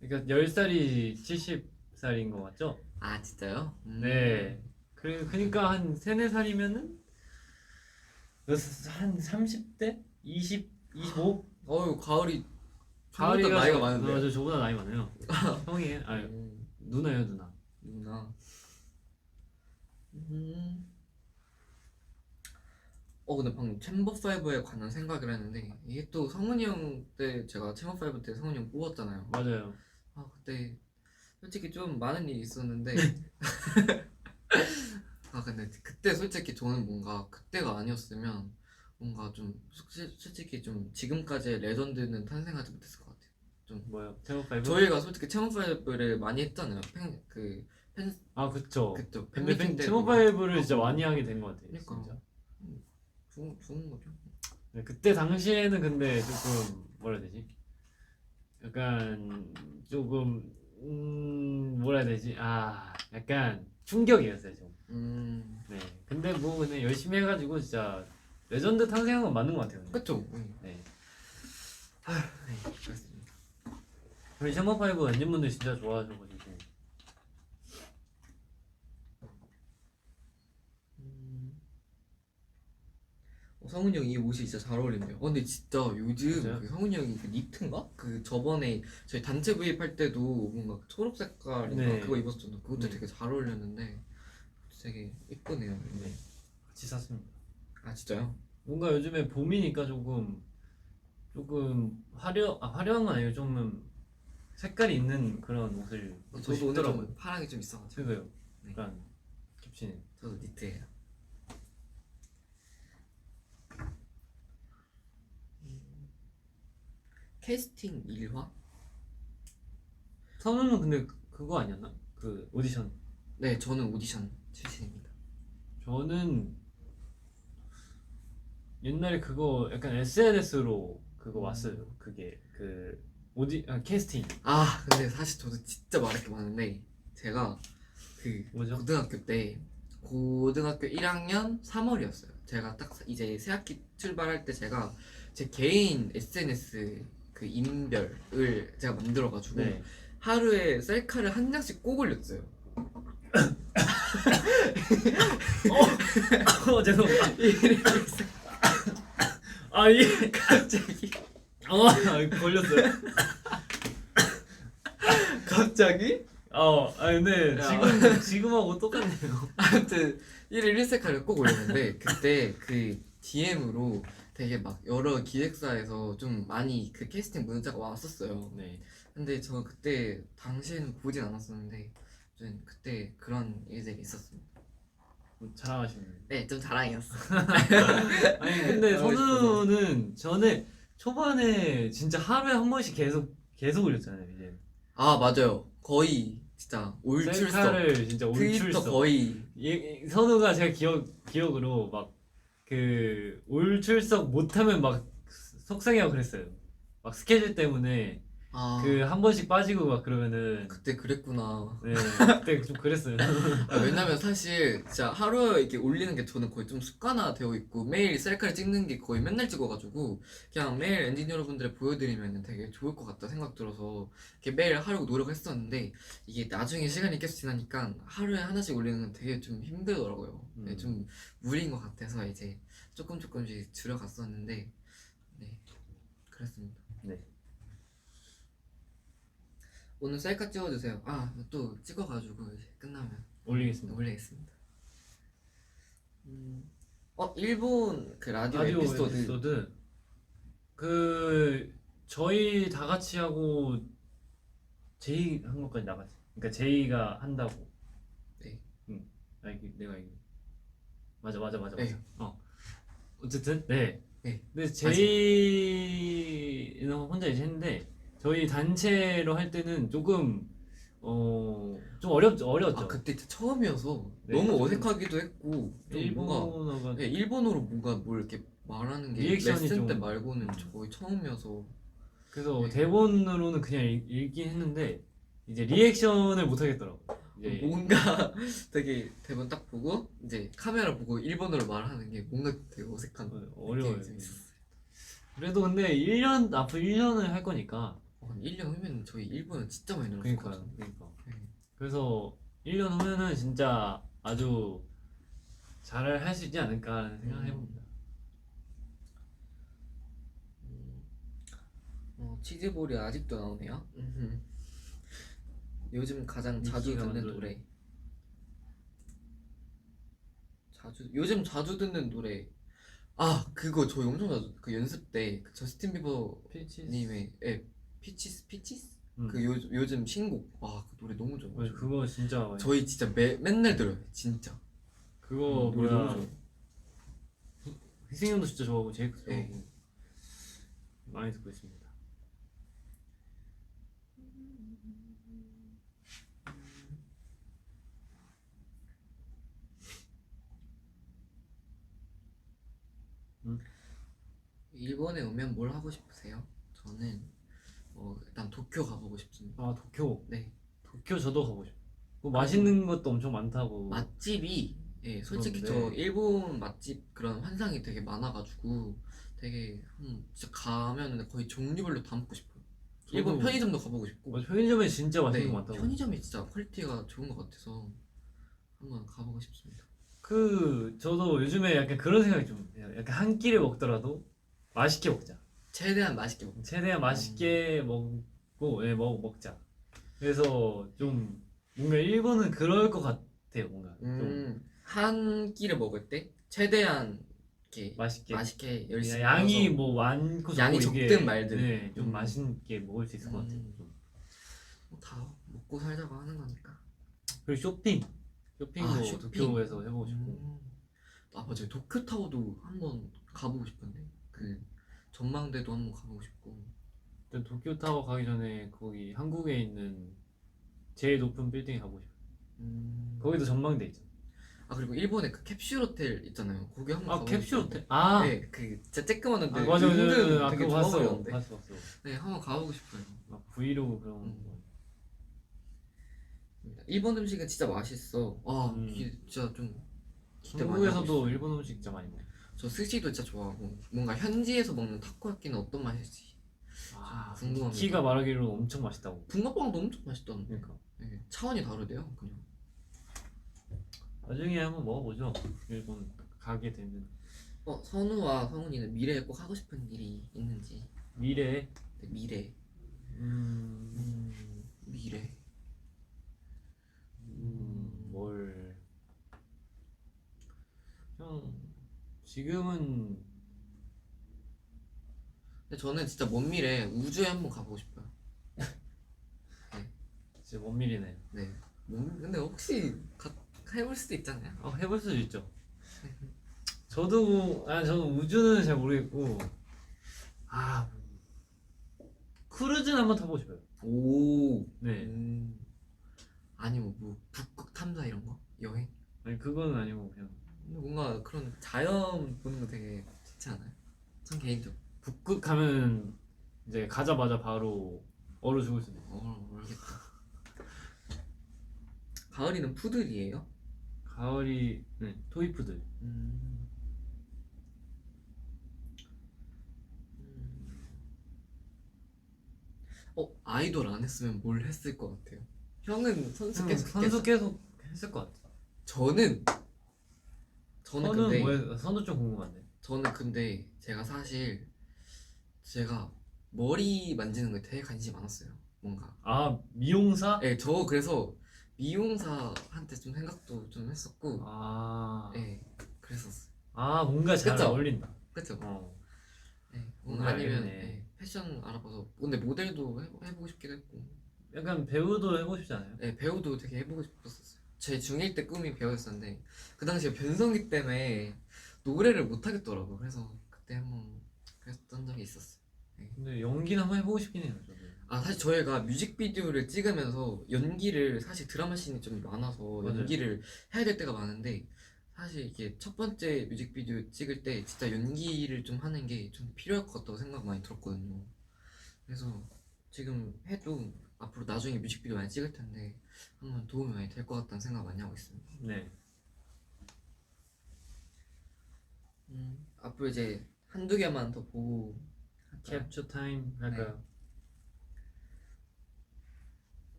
그러니까 10살이 70살인 거 맞죠? 진짜요? 네. 그러니까 한 3, 4살이면은 한 30대? 20? 25? 가을이 가을이가 저보다 나이가 많은데. 저보다 나이 많아요. 형이 누나예요 누나. 누나. 근데 방금 챔버 5에 관한 생각을 했는데 이게 또 성훈이 형 때 제가 챔버 5 때 성훈이 형 뽑았잖아요. 맞아요. 그때 솔직히 좀 많은 일이 있었는데 근데 그때 솔직히 저는 뭔가 그때가 아니었으면 뭔가 좀 솔직히 좀 지금까지의 레전드는 탄생하지 못했을 것 같아요. 좀 뭐요? 챔버5? 저희가 솔직히 챔버 5를 많이 했잖아요. 그쵸. 그쵸. 근데 팬미팅 때도 챔버5를 진짜 많이 하게 된 것 같아요. 그러니까. 진짜. 좋은 거죠. 네, 그때 당시에는 근데 조금 뭐라 해야 되지? 약간 조금 뭐라 해야 되지? 약간 충격이었어요 좀. 네. 근데 뭐 그냥 열심히 해가지고 진짜 레전드 탄생한 건 맞는 것 같아요. 근데. 그쵸. 네. 그렇습니다. 우리 챔버5 엔진분들 진짜 좋아하셔가지고. 성훈이 형 이 옷이 진짜 잘 어울린대요. 근데 진짜 요즘 맞아요? 그 성훈이 형이 그 니트인가? 그 저번에 저희 단체 구입할 때도 뭔가 초록 색깔인가 네. 그거 입었었잖아. 그것도 네. 되게 잘 어울렸는데 되게 이쁘네요. 네, 같이 샀습니다. 아 진짜요? 뭔가 요즘에 봄이니까 조금 화려한 건 아니고 좀 색깔이 있는 그런 옷을 입고 저도 오늘 싶더라고요. 좀 파랑이 좀 있어가지고 그거요. 네. 약간 겹치는. 저도 니트예요. 캐스팅 1화? 선우는 근데 그거 아니었나? 그 오디션. 네, 저는 오디션 출신입니다. 저는 옛날에 그거 약간 SNS로 그거 왔어요. 그게 그 캐스팅. 아, 근데 사실 저도 진짜 말할 게 많은데 제가 그 뭐죠? 고등학교 1학년 3월이었어요. 제가 딱 이제 새학기 출발할 때 제가 제 개인 SNS 그 인별을 제가 만들어가지고 네. 하루에 셀카를 한 장씩 꼭 올렸어요. 죄송합니다. 갑자기 걸렸어요. 갑자기 근데 야. 지금하고 똑같네요. 아무튼 1일 1셀카를 꼭 올렸는데 그때 그 DM으로 되게 막 여러 기획사에서 좀 많이 그 캐스팅 문자가 왔었어요. 네. 근데 저 그때 당시에는 보진 않았었는데 좀 그때 그런 일들이 있었습니다. 자랑하시네요. 네, 좀 자랑이었어. 아니 근데 하고 선우는 전에 초반에 진짜 하루에 한 번씩 계속 올렸잖아요. 이제 아 맞아요. 거의 진짜 올출석. 셀카를 진짜 트위터 올출석. 거의 선우가 제가 기억으로 막 그 올출석 못하면 막 속상해하고 그랬어요. 막 스케줄 때문에 그 한 번씩 빠지고 막 그러면은 그때 그랬구나. 네 그때 좀 그랬어요. 왜냐면 사실 진짜 하루에 이렇게 올리는 게 저는 거의 좀 습관화 되어 있고 매일 셀카를 찍는 게 거의 맨날 찍어가지고 그냥 매일 엔진 여러분들에 보여드리면 되게 좋을 것 같다 생각 들어서 이렇게 매일 하려고 노력했었는데 이게 나중에 시간이 계속 지나니까 하루에 하나씩 올리는 건 되게 좀 힘들더라고요. 네, 좀 무리인 것 같아서 이제 조금씩 줄여갔었는데 네 그랬습니다. 네. 오늘 셀카 찍어주세요. 또 찍어가지고 이제 끝나면 올리겠습니다. 올리겠습니다. 일본 그 라디오 에피소드. 그 저희 다 같이 하고 제이 한 것까지 나갔지. 그러니까 제이가 한다고. 네. 응. 내가 이기. 맞아. 네. 어쨌든 네. 네. 근데 제이는 혼자 이제 했는데 저희 단체로 할 때는 조금 좀 어려웠죠. 그때 진짜 처음이어서 네, 너무 좀 어색하기도 했고 좀 뭔가 일본어가 일본어로 뭔가 뭘 이렇게 말하는 게 리액션이 레슨 때 좀- 말고는 거의 처음이어서 그래서 네. 대본으로는 그냥 읽긴 했는데 이제 리액션을 못 하겠더라고. 이제 뭔가 되게 대본 딱 보고 이제 카메라 보고 일본어로 말하는 게 뭔가 되게 어색한 어려워요. 느낌이 좀 있었어요. 그래도 근데 앞으로 1년을 할 거니까 1년 후면 저희 일본은 진짜 많이 늘었을 것 같아요. 그러니까. 네. 그래서 1년 후면은 진짜 아주 잘 할 수 있지 않을까라는 생각을 해봅니다. 치즈볼이 아직도 나오네요. 요즘 가장 자주 미키가 듣는 만들어준- 노래. 요즘 자주 듣는 노래. 그거 저희 엄청 자주 그 연습 때 그 저스틴 비버 피치 님의 피치스? 음. 그 요즘 신곡. 그 노래 너무 좋아요. 맞아, 그거 진짜 많이- 저희 진짜 맨날 들어요. 진짜. 그거 노래 너무 뭐야 좋아요. 희승이 형도 진짜 좋아하고 제이크도 네. 좋아하고 많이 듣고 있습니다. 일본에 오면 뭘 하고 싶으세요? 저는 일단 도쿄 가보고 싶습니다. 도쿄 네. 도쿄 저도 가고 싶어. 맛있는 것도 엄청 많다고. 맛집이 솔직히 그런데- 저 일본 맛집 그런 환상이 되게 많아가지고 되게 진짜 가면 거의 종류별로 다 먹고 싶어요. 일본 저도- 편의점도 가보고 싶고. 편의점에 진짜 맛있는 네, 거 많다고. 편의점이 진짜 퀄리티가 좋은 것 같아서 한번 가보고 싶습니다. 저도 요즘에 약간 그런 생각이 좀 해요. 약간 한 끼를 먹더라도 맛있게 먹자. 최대한 맛있게 먹자. 최대한 맛있게 먹고 먹자. 그래서 좀 뭔가 일본은 그럴 것 같아요. 뭔가 좀 한 끼를 먹을 때 최대한 이렇게 맛있게 맛있게 열심히 양이 해서 뭐 많고 양이 적고 이게 적든 말든. 네, 좀 맛있게 먹을 수 있을 것 같아요. 좀. 다 먹고 살자고 하는 거니까. 그리고 쇼핑도 쇼핑. 도쿄에서 해보고 싶고. 아 맞아요. 도쿄타워도 한번 가보고 싶은데 그 전망대도 한번 가보고 싶고. 일단 도쿄타워 가기 전에 거기 한국에 있는 제일 높은 빌딩에 가보고 싶어요. 거기도 전망대 있죠. 아 그리고 일본에 그 캡슐 호텔 있잖아요. 거기 한번 아 가보고 캡슐 싶은데. 호텔? 아! 네, 그 진짜 쬐끄만한데 아 맞아 맞아 은근 맞아. 되게 그거 좋아 봤어. 보였는데. 봤어. 네, 한번 가보고 싶어요. 막 브이로그 그런 거. 일본 음식은 진짜 맛있어. 아, 음. 이게 진짜 좀 기대 많이 하고 한국에서도 있어요. 일본 음식 진짜 많이 먹어요. 저 스시도 진짜 좋아하고 뭔가 현지에서 먹는 타코야끼는 어떤 맛일지 아, 궁금합니다. 키가 말하기로는 엄청 맛있다고. 붕어빵도 엄청 맛있던데. 그러니까 네, 차원이 다르대요, 그냥. 나중에 한번 먹어보죠. 일본 가게 되면. 선우와 성훈이는 미래에 꼭 하고 싶은 일이 있는지. 미래에 네, 미래. 미래. 뭘 그냥 지금은 근데 저는 진짜 먼 미래에 우주에 한번 가보고 싶어요. 진짜 먼 미래네요. 네. 근데 혹시 해볼 수도 있잖아요. 해볼 수도 있죠. 저는 우주는 잘 모르겠고 크루즈는 한번 타보고 싶어요. 오. 네. 아니면 뭐 북극 탐사 이런 거? 여행? 아니 그거는 아니고 그냥 근데 뭔가 그런 자연 보는 거 되게 좋지 않아요? 전 개인적으로. 북극 가면 이제 가자마자 바로 얼어 죽을 수도 있어요. 모르겠다. 가을이는 푸들이에요? 가을이 토이푸들. 아이돌 안 했으면 뭘 했을 것 같아요? 형은 선수 계속 선수 했겠죠? 계속 했을 것 같아. 저는 선우는 근데 뭐해? 선우 좀 궁금한데. 저는 근데 제가 사실 제가 머리 만지는 거에 되게 관심이 많았어요. 뭔가. 미용사? 네, 저 그래서 미용사한테 좀 생각도 좀 했었고. 네, 그랬었어요. 뭔가 잘 그쵸? 어울린다. 그쵸? 네, 뭔가 아니면 알겠네. 네, 패션 알아봐서 근데 모델도 해보고 싶기도 했고. 약간 배우도 해보고 싶지 않아요? 네, 배우도 되게 해보고 싶었었어요. 제 중1 때 꿈이 배우였었는데 그 당시에 변성기 때문에 노래를 못 하겠더라고. 그래서 그때 한번 그랬던 적이 있었어요. 근데 연기는 한번 해보고 싶긴 해요. 저도. 사실 저희가 뮤직비디오를 찍으면서 연기를 사실 드라마 씬이 좀 많아서 맞아요. 연기를 해야 될 때가 많은데 사실 이게 첫 번째 뮤직비디오 찍을 때 진짜 연기를 좀 하는 게 좀 필요할 것 같다고 생각 많이 들었거든요. 그래서 지금 해도 앞으로 나중에 뮤직비디오 많이 찍을 텐데 한번 도움이 많이 될 것 같다는 생각 많이 하고 있습니다. 네. 앞으로 이제 한두 개만 더 보고 캡처 타임 할까요?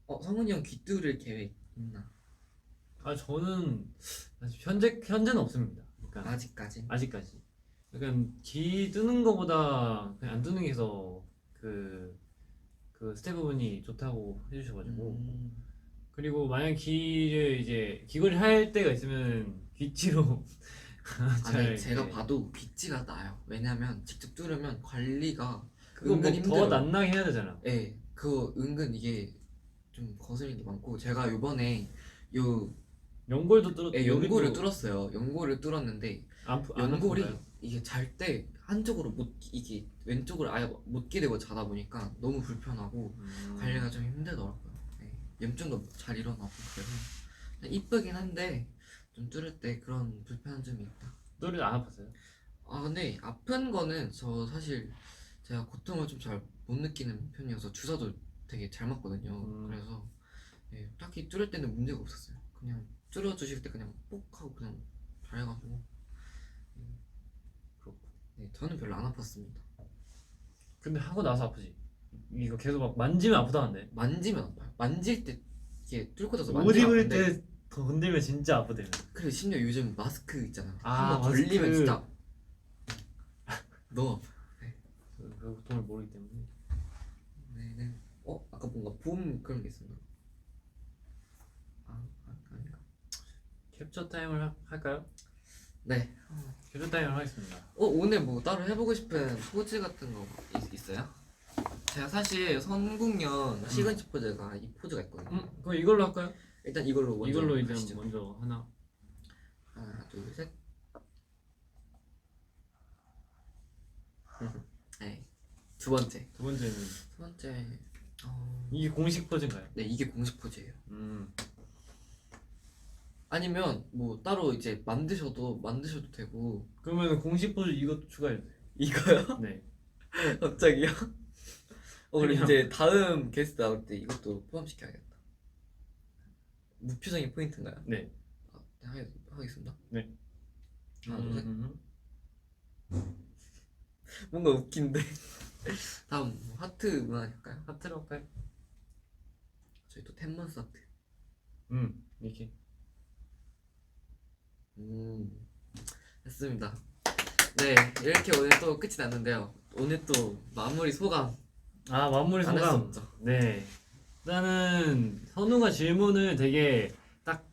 성훈이 형 귀 뚫을 계획 있나? 저는 아직 현재는 없습니다. 그러니까 아직까지? 아직까지. 약간 귀 뜨는 거보다 그냥 안 뜨는 게 더 그 스태프분이 좋다고 해주셔가지고. 그리고 만약 귀걸이 할 때가 있으면 귀찌로 아니 제가 봐도 귀찌가 나요. 왜냐면 직접 뚫으면 관리가 그거 은근 뭐 더 힘들어요. 낫나게 해야 되잖아. 네, 그거 은근 이게 좀 거슬리는 게 많고 제가 요번에 연골도 뚫었. 연골을 뚫었어요. 연골을 뚫었는데 안 연골이 아픈가요? 이게 잘 때 한쪽으로 이게 왼쪽으로 아예 못 기대고 자다 보니까 너무 불편하고 관리가 좀 힘들더라고요. 네, 염증도 잘 일어나고 그래서 이쁘긴 한데 좀 뚫을 때 그런 불편한 점이 있다. 뚫을 안 아팠어요? 근데 아픈 거는 저 사실 제가 고통을 좀 잘 못 느끼는 편이어서 주사도 되게 잘 맞거든요. 그래서 딱히 뚫을 때는 문제가 없었어요. 그냥 뚫어 주실 때 그냥 뽁 하고 그냥 잘해가지고. 그렇고. 네, 저는 별로 안 아팠습니다. 근데 하고 나서 아프지. 이거 계속 막 만지면 아프다는데. 만지면 아파요. 만질 때 이게 뚫고 나서 옷 만지면 입을 아픈데 때 더 건들면 진짜 아프대요. 그래 심지어 요즘 마스크 있잖아. 아, 한번 걸리면 마스크. 진짜 너무 아파. 그 고통을 모르기 때문에. 네. 아까 뭔가 봄 그런 게 있었나? 아닌가? 캡처 타임을 할까요? 네. 캡처 타임을 하겠습니다. 오늘 뭐 따로 해보고 싶은 포즈 같은 거 있어요? 제가 사실 선국연 시그니처 포즈가 이 포즈가 있거든요. 그럼 이걸로 할까요? 일단 이걸로 먼저 이걸로 이제 하시죠. 먼저 하나. 하나, 둘, 셋. 네. 두 번째. 두 번째는 두 번째. 이게 공식 포즈인가요? 네, 이게 공식 포즈예요. 음. 아니면 뭐 따로 이제 만드셔도 되고. 그러면 공식 포즈 이것도 추가해 주세요. 이거요? 네. 갑자기요? 그럼 그냥. 이제 다음 게스트 나올 때 이것도 포함시켜야겠다. 무표정이 포인트인가요? 네. 하겠습니다. 네. 하나, 둘, 셋. 뭔가 웃긴데. 다음 뭐 하트 문화 할까요? 하트로 할까요? 저희 또 텐먼스 하트. 이렇게. 했습니다. 네, 이렇게 오늘 또 끝이 났는데요. 오늘 또 마무리 소감 마무리 안 할 수 소감. 없죠. 네. 일단은 선우가 질문을 되게 딱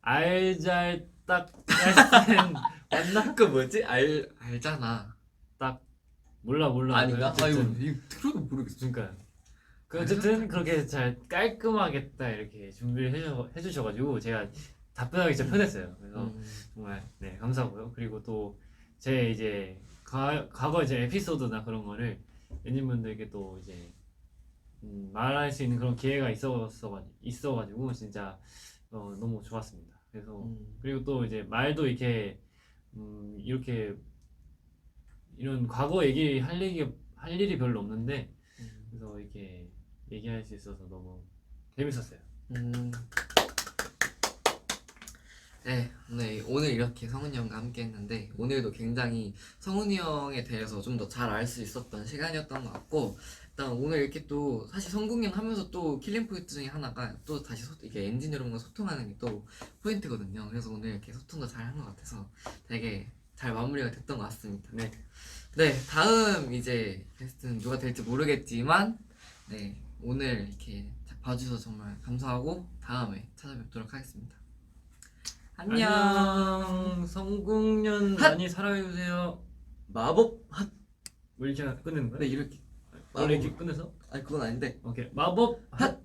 알잘딱 맞나? 그 뭐지? 알잖아. 딱 몰라. 아닌가? 어쨌든. 이거 들어도 모르겠어. 그러니까 어쨌든 그렇게 잘 깔끔하게 딱 이렇게 준비를 해주셔가지고 제가 답변하기 진짜 편했어요. 그래서 정말 네 감사하고요. 그리고 또 제 이제 과거 이제 에피소드나 그런 거를 연인분들께 또 이제 말할 수 있는 그런 기회가 있어가지고 진짜 너무 좋았습니다. 그래서 그리고 또 이제 말도 이렇게 이렇게 이런 과거 얘기 할 일이 별로 없는데 그래서 이렇게 얘기할 수 있어서 너무 재밌었어요. 네, 오늘 이렇게 성훈이 형과 함께 했는데 오늘도 굉장히 성훈이 형에 대해서 좀 더 잘 알 수 있었던 시간이었던 것 같고 일단 오늘 이렇게 또 사실 성국연 하면서 또 킬링 포인트 중에 하나가 또 다시 이게 엔진 여러분과 소통하는 게 또 포인트거든요. 그래서 오늘 이렇게 소통도 잘 한 것 같아서 되게 잘 마무리가 됐던 것 같습니다. 네. 네, 다음 이제 게스트는 누가 될지 모르겠지만 네, 오늘 이렇게 봐주셔서 정말 감사하고 다음에 찾아뵙도록 하겠습니다. 안녕. 성국연 핫! 많이 사랑해주세요. 마법 핫. 뭐 이렇게 끝내는 거야? 네, 이렇게 원래 이렇게 끝내서? 아니 그건 아닌데 오케이 마법 핫.